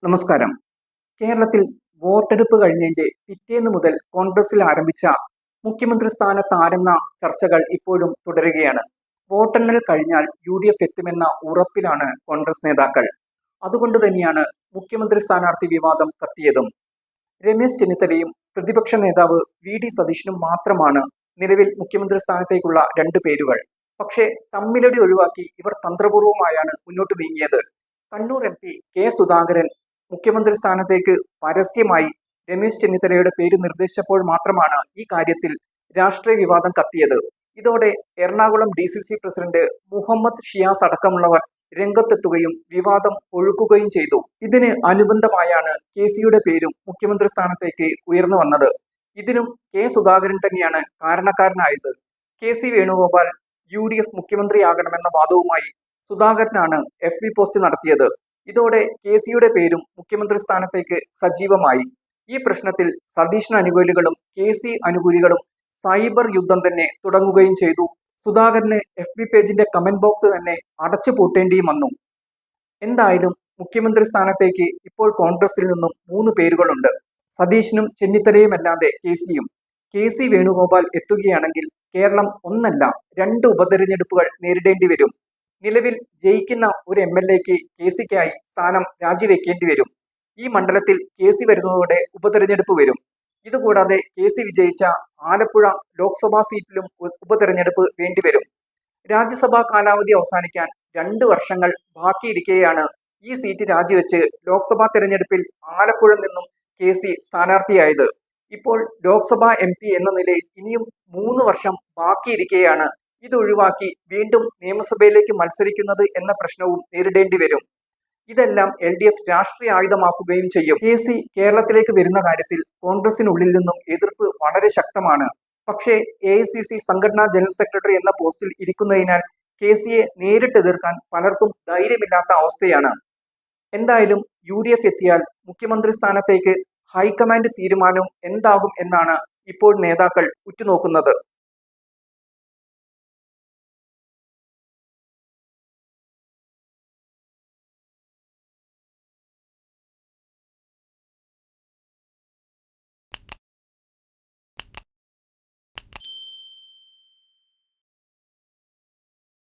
നമസ്കാരം. കേരളത്തിൽ വോട്ടെടുപ്പ് കഴിഞ്ഞതിന്റെ പിറ്റേന്ന് മുതൽ കോൺഗ്രസിൽ ആരംഭിച്ച മുഖ്യമന്ത്രി സ്ഥാനത്താരെന്ന ചർച്ചകൾ ഇപ്പോഴും തുടരുകയാണ്. വോട്ടെണ്ണൽ കഴിഞ്ഞാൽ UDF എത്തുമെന്ന ഉറപ്പിലാണ് കോൺഗ്രസ് നേതാക്കൾ. അതുകൊണ്ട് തന്നെയാണ് മുഖ്യമന്ത്രി സ്ഥാനാർത്ഥി വിവാദം കത്തിയതും. രമേശ് ചെന്നിത്തലയും പ്രതിപക്ഷ നേതാവ് VD സതീശനും മാത്രമാണ് നിലവിൽ മുഖ്യമന്ത്രി സ്ഥാനത്തേക്കുള്ള രണ്ട് പേരുകൾ. പക്ഷേ തമ്മിലടി ഒഴിവാക്കി ഇവർ തന്ത്രപൂർവമായാണ് മുന്നോട്ട് നീങ്ങിയത്. കണ്ണൂർ MP കെ സുധാകരൻ മുഖ്യമന്ത്രി സ്ഥാനത്തേക്ക് പരസ്യമായി രമേശ് ചെന്നിത്തലയുടെ പേര് നിർദ്ദേശിച്ചപ്പോൾ മാത്രമാണ് ഈ കാര്യത്തിൽ രാഷ്ട്രീയ വിവാദം കത്തിയത്. ഇതോടെ എറണാകുളം DCC പ്രസിഡന്റ് മുഹമ്മദ് ഷിയാസ് അടക്കമുള്ളവർ രംഗത്തെത്തുകയും വിവാദം ഒഴുക്കുകയും ചെയ്തു. ഇതിന് അനുബന്ധമായാണ് KCയുടെ പേരും മുഖ്യമന്ത്രി സ്ഥാനത്തേക്ക് ഉയർന്നു വന്നത്. ഇതിനും കെ സുധാകരൻ തന്നെയാണ് കാരണക്കാരനായത്. KC Venugopal UDF മുഖ്യമന്ത്രിയാകണമെന്ന വാദവുമായി സുധാകരനാണ് FB post നടത്തിയത്. ഇതോടെ KCയുടെ പേരും മുഖ്യമന്ത്രി സ്ഥാനത്തേക്ക് സജീവമായി. ഈ പ്രശ്നത്തിൽ സതീശന് അനുകൂലികളും KC അനുകൂലികളും സൈബർ യുദ്ധം തന്നെ തുടങ്ങുകയും ചെയ്തു. സുധാകരന് FB പേജിന്റെ കമന്റ് ബോക്സ് തന്നെ അടച്ചു പൂട്ടേണ്ടിയും വന്നു. എന്തായാലും മുഖ്യമന്ത്രി സ്ഥാനത്തേക്ക് ഇപ്പോൾ കോൺഗ്രസിൽ നിന്നും 3 പേരുകളുണ്ട്. സതീശനും ചെന്നിത്തലയുമല്ലാതെ KCയും. KC വേണുഗോപാൽ എത്തുകയാണെങ്കിൽ കേരളം ഒന്നല്ല 2 ഉപതെരഞ്ഞെടുപ്പുകൾ നേരിടേണ്ടി വരും. നിലവിൽ ജയിക്കുന്ന ഒരു MLAക്ക് KCക്കായി സ്ഥാനം രാജിവെക്കേണ്ടി വരും. ഈ മണ്ഡലത്തിൽ KC വരുന്നതോടെ ഉപതെരഞ്ഞെടുപ്പ് വരും. ഇതുകൂടാതെ KC വിജയിച്ച ആലപ്പുഴ ലോക്സഭാ സീറ്റിലും ഉപതെരഞ്ഞെടുപ്പ് വേണ്ടിവരും. രാജ്യസഭാ കാലാവധി അവസാനിക്കാൻ 2 വർഷങ്ങൾ ബാക്കിയിരിക്കെയാണ് ഈ സീറ്റ് രാജിവെച്ച് ലോക്സഭാ തെരഞ്ഞെടുപ്പിൽ ആലപ്പുഴ നിന്നും KC സ്ഥാനാർത്ഥിയായത്. ഇപ്പോൾ ലോക്സഭാ MP എന്ന നിലയിൽ ഇനിയും 3 വർഷം ബാക്കിയിരിക്കെയാണ് ഇതൊഴിവാക്കി വീണ്ടും നിയമസഭയിലേക്ക് മത്സരിക്കുന്നത് എന്ന പ്രശ്നവും നേരിടേണ്ടി വരും. ഇതെല്ലാം LDF രാഷ്ട്രീയ ആയുധമാക്കുകയും ചെയ്യും. KC കേരളത്തിലേക്ക് വരുന്ന കാര്യത്തിൽ കോൺഗ്രസിനുള്ളിൽ നിന്നും എതിർപ്പ് വളരെ ശക്തമാണ്. പക്ഷേ AICC സംഘടനാ ജനറൽ സെക്രട്ടറി എന്ന പോസ്റ്റിൽ ഇരിക്കുന്നതിനാൽ KCയെ നേരിട്ട് എതിർക്കാൻ പലർക്കും ധൈര്യമില്ലാത്ത അവസ്ഥയാണ്. എന്തായാലും UDF എത്തിയാൽ മുഖ്യമന്ത്രി സ്ഥാനത്തേക്ക് ഹൈക്കമാൻഡ് തീരുമാനവും എന്താകും എന്നാണ് ഇപ്പോൾ നേതാക്കൾ ഉറ്റുനോക്കുന്നത്.